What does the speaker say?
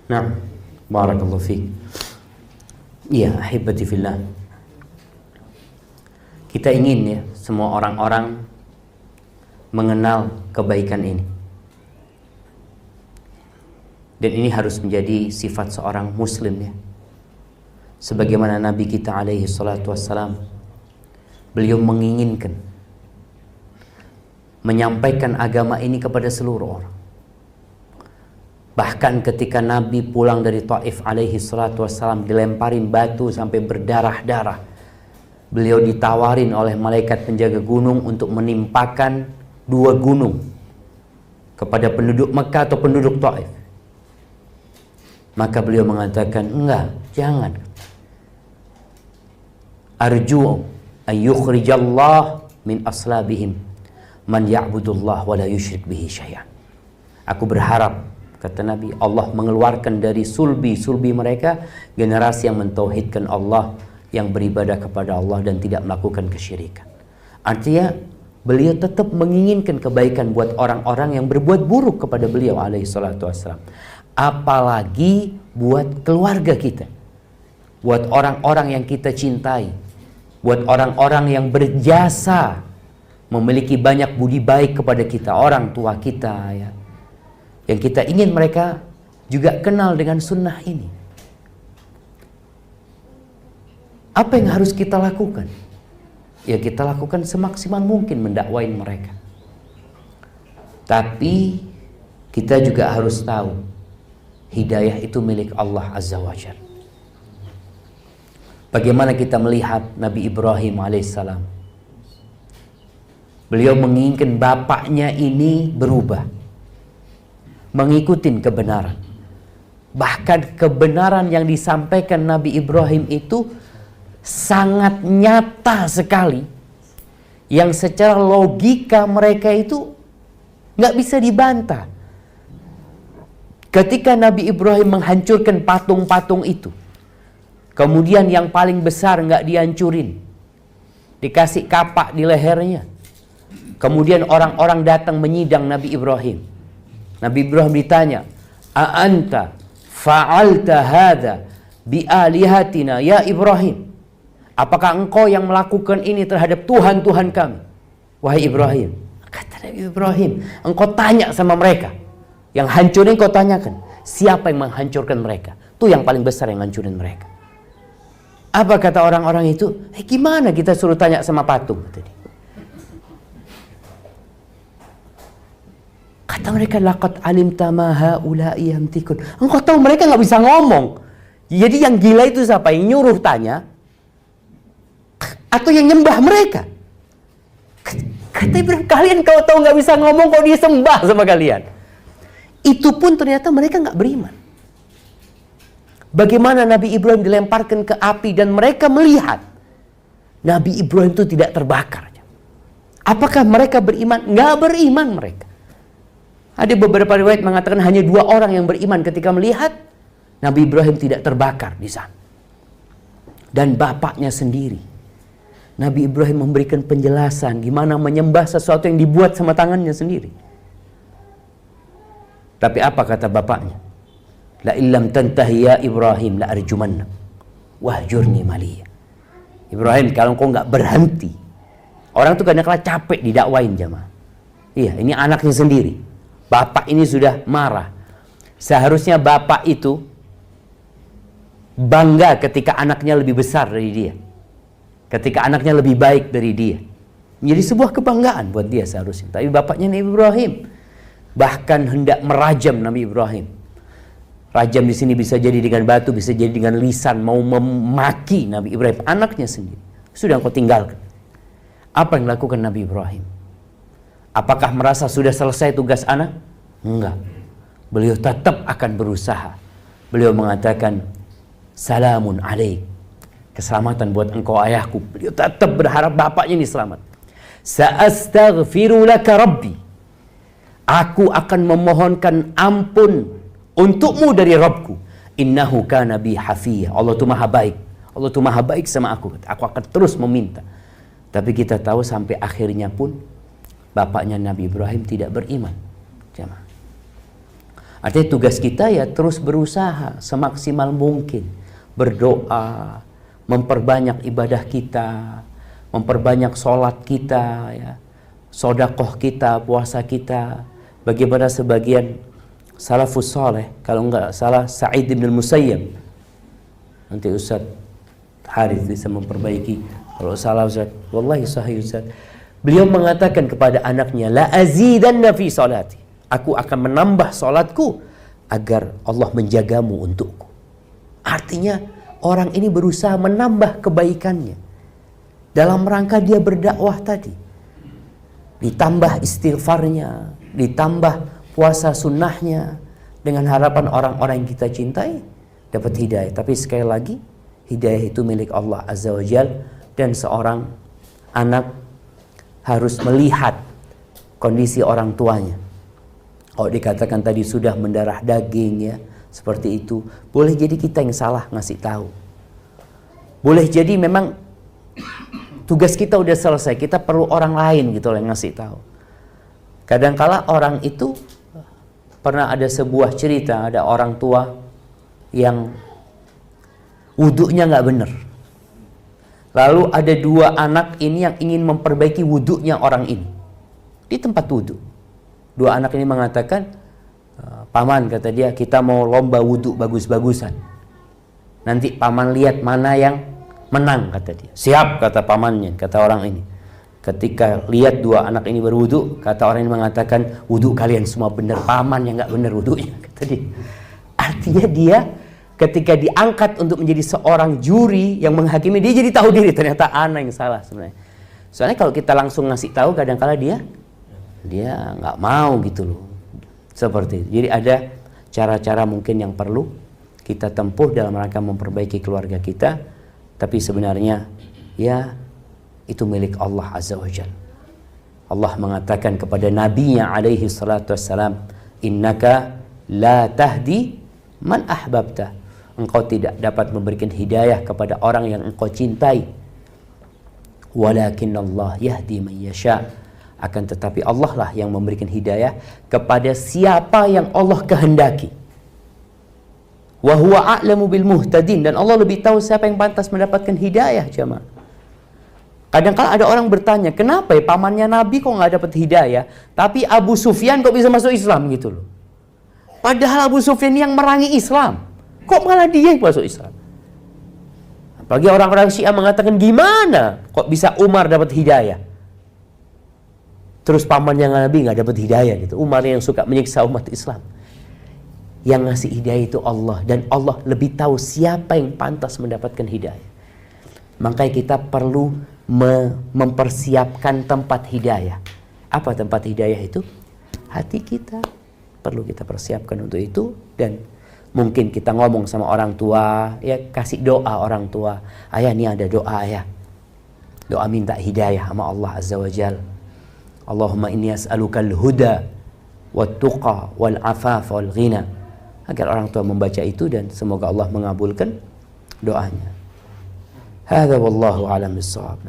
Nah, barakallahu fiik. Iya, ahibati fillah. Kita ingin ya semua orang-orang mengenal kebaikan ini. Dan ini harus menjadi sifat seorang muslim ya. Sebagaimana Nabi kita alaihi salatu wassalam, beliau menginginkan menyampaikan agama ini kepada seluruh orang. Bahkan ketika Nabi pulang dari Taif alaihi salatu wassalam, dilemparin batu sampai berdarah-darah, beliau ditawarin oleh malaikat penjaga gunung untuk menimpakan 2 gunung kepada penduduk Mekah atau penduduk Taif. Maka beliau mengatakan, enggak, jangan. Arju an yukhrijallah min aslabihim man ya'budullah wa la yusyrik bihi syai'an. Aku berharap, kata Nabi, Allah mengeluarkan dari sulbi mereka generasi yang mentauhidkan Allah, yang beribadah kepada Allah dan tidak melakukan kesyirikan. Artinya beliau tetap menginginkan kebaikan buat orang-orang yang berbuat buruk kepada beliau alaihi salatu wassalam. Apalagi buat keluarga kita, buat orang-orang yang kita cintai, buat orang-orang yang berjasa, memiliki banyak budi baik kepada kita, orang tua kita ya, yang kita ingin mereka juga kenal dengan sunnah ini. Apa yang harus kita lakukan? Ya kita lakukan semaksimal mungkin mendakwain mereka. Tapi kita juga harus tahu hidayah itu milik Allah Azza wa Jalla. Bagaimana kita melihat Nabi Ibrahim alaihissalam? Beliau menginginkan bapaknya ini berubah, mengikuti kebenaran. Bahkan kebenaran yang disampaikan Nabi Ibrahim itu sangat nyata sekali, yang secara logika mereka itu nggak bisa dibantah. Ketika Nabi Ibrahim menghancurkan patung-patung itu, kemudian yang paling besar nggak dihancurin, dikasih kapak di lehernya, kemudian orang-orang datang menyidang Nabi Ibrahim. Nabi Ibrahim ditanya, "A'anta fa'alta hadza bi alihatina ya Ibrahim?" Apakah engkau yang melakukan ini terhadap Tuhan-Tuhan kami, wahai Ibrahim? Kata Nabi Ibrahim, engkau tanya sama mereka, yang hancurin kau tanyakan, siapa yang menghancurkan mereka? Itu yang paling besar yang hancurin mereka. Apa kata orang-orang itu? Gimana kita suruh tanya sama patung? Kata mereka, laqad alimta ma haula'i yamtikun. Engkau tahu mereka nggak bisa ngomong. Jadi yang gila itu siapa? Yang nyuruh tanya atau yang nyembah mereka? Kata Ibrahim, kalian kalau tahu nggak bisa ngomong, kok disembah sama kalian? Itu pun ternyata mereka nggak beriman. Bagaimana Nabi Ibrahim dilemparkan ke api dan mereka melihat Nabi Ibrahim itu tidak terbakar. Apakah mereka beriman? Nggak beriman mereka. Ada beberapa riwayat mengatakan hanya 2 orang yang beriman ketika melihat Nabi Ibrahim tidak terbakar di sana. Dan bapaknya sendiri, Nabi Ibrahim memberikan penjelasan gimana menyembah sesuatu yang dibuat sama tangannya sendiri. Tapi apa kata bapaknya? La illam tantahi ya Ibrahim la arjumannak wahjurni maliya. Ibrahim, kalau kau nggak berhenti. Orang tuh kadang-kadang capek didakwain jamaah. Iya, ini anaknya sendiri. Bapak ini sudah marah. Seharusnya bapak itu bangga ketika anaknya lebih besar dari dia, ketika anaknya lebih baik dari dia. Menjadi sebuah kebanggaan buat dia seharusnya. Tapi bapaknya Nabi Ibrahim bahkan hendak merajam Nabi Ibrahim. Rajam di sini bisa jadi dengan batu, bisa jadi dengan lisan, mau memaki Nabi Ibrahim, anaknya sendiri. Sudah engkau tinggalkan. Apa yang dilakukan Nabi Ibrahim? Apakah merasa sudah selesai tugas anak? Enggak. Beliau tetap akan berusaha. Beliau mengatakan, salamun alaik. Keselamatan buat engkau ayahku. Beliau tetap berharap bapaknya ini selamat. Sa'astaghfiru laka rabbi. Aku akan memohonkan ampun untukmu dari Rabbku. Innahu kana bi hafiyah. Allah itu maha baik. Allah itu maha baik sama aku. Aku akan terus meminta. Tapi kita tahu sampai akhirnya pun bapaknya Nabi Ibrahim tidak beriman. Jamaah. Artinya tugas kita ya terus berusaha semaksimal mungkin, berdoa, memperbanyak ibadah kita, memperbanyak sholat kita, ya, sodakoh kita, puasa kita. Bagaimana sebagian salafus saleh, kalau enggak salah Sa'id bin Musayyab, nanti Ustaz Harith bisa memperbaiki kalau salah Ustaz, wallahi sahih Ustaz. Beliau mengatakan kepada anaknya, la azidanna fi salati, aku akan menambah salatku agar Allah menjagamu untukku. Artinya orang ini berusaha menambah kebaikannya dalam rangka dia berdakwah tadi. Ditambah istighfarnya, ditambah puasa sunnahnya, dengan harapan orang-orang yang kita cintai dapat hidayah. Tapi sekali lagi, hidayah itu milik Allah Azza wa Jal, dan seorang anak harus melihat kondisi orang tuanya. Kalau dikatakan tadi sudah mendarah daging ya, seperti itu, boleh jadi kita yang salah ngasih tahu. Boleh jadi memang tugas kita udah selesai, kita perlu orang lain gitu yang ngasih tahu. Kadangkala orang itu, pernah ada sebuah cerita, ada orang tua yang wudhunya nggak benar. Lalu ada dua anak ini yang ingin memperbaiki wudhunya orang ini di tempat wudhu. Dua anak ini mengatakan, paman, kata dia, kita mau lomba wudhu bagus-bagusan. Nanti paman lihat mana yang menang, kata dia. Siap, kata pamannya, kata orang ini. Ketika lihat dua anak ini berwudhu, kata orang ini mengatakan, wudhu kalian semua benar, paman yang nggak benar wudhunya, kata dia. Artinya dia ketika diangkat untuk menjadi seorang juri yang menghakimi, dia jadi tahu diri ternyata anak yang salah sebenarnya. Soalnya kalau kita langsung ngasih tahu, kadang-kala dia nggak mau gitu loh. Seperti itu. Jadi ada cara-cara mungkin yang perlu kita tempuh dalam rangka memperbaiki keluarga kita, tapi sebenarnya ya itu milik Allah Azza wa Jalla. Allah mengatakan kepada Nabi-Nya alaihi salatu wassalam, innaka la tahdi man ahbabta. Engkau tidak dapat memberikan hidayah kepada orang yang engkau cintai. Walakin Allah yahdi man yasha. Akan tetapi Allah lah yang memberikan hidayah kepada siapa yang Allah kehendaki. Wa huwa a'lamu bil muhtadin, dan Allah lebih tahu siapa yang pantas mendapatkan hidayah, jemaah. Kadang-kadang ada orang bertanya, kenapa ya pamannya Nabi kok nggak dapat hidayah, tapi Abu Sufyan kok bisa masuk Islam gitu loh. Padahal Abu Sufyan yang merangi Islam, kok malah dia yang masuk Islam. Apalagi orang-orang Syiah mengatakan, gimana kok bisa Umar dapat hidayah, terus pamannya Nabi nggak dapat hidayah gitu. Umar yang suka menyiksa umat Islam. Yang ngasih hidayah itu Allah, dan Allah lebih tahu siapa yang pantas mendapatkan hidayah. Makanya kita perlu mempersiapkan tempat hidayah. Apa tempat hidayah itu? Hati kita. Perlu kita persiapkan untuk itu. Dan mungkin kita ngomong sama orang tua, ya kasih doa orang tua. Ayah, ini ada doa ayah. Doa minta hidayah sama Allah Azza wa Jal. Allahumma inni as'alukal huda wat tuqa wal afaf wal ghina. Agar orang tua membaca itu dan semoga Allah mengabulkan doanya. Hadza wallahu a'lam bissawab.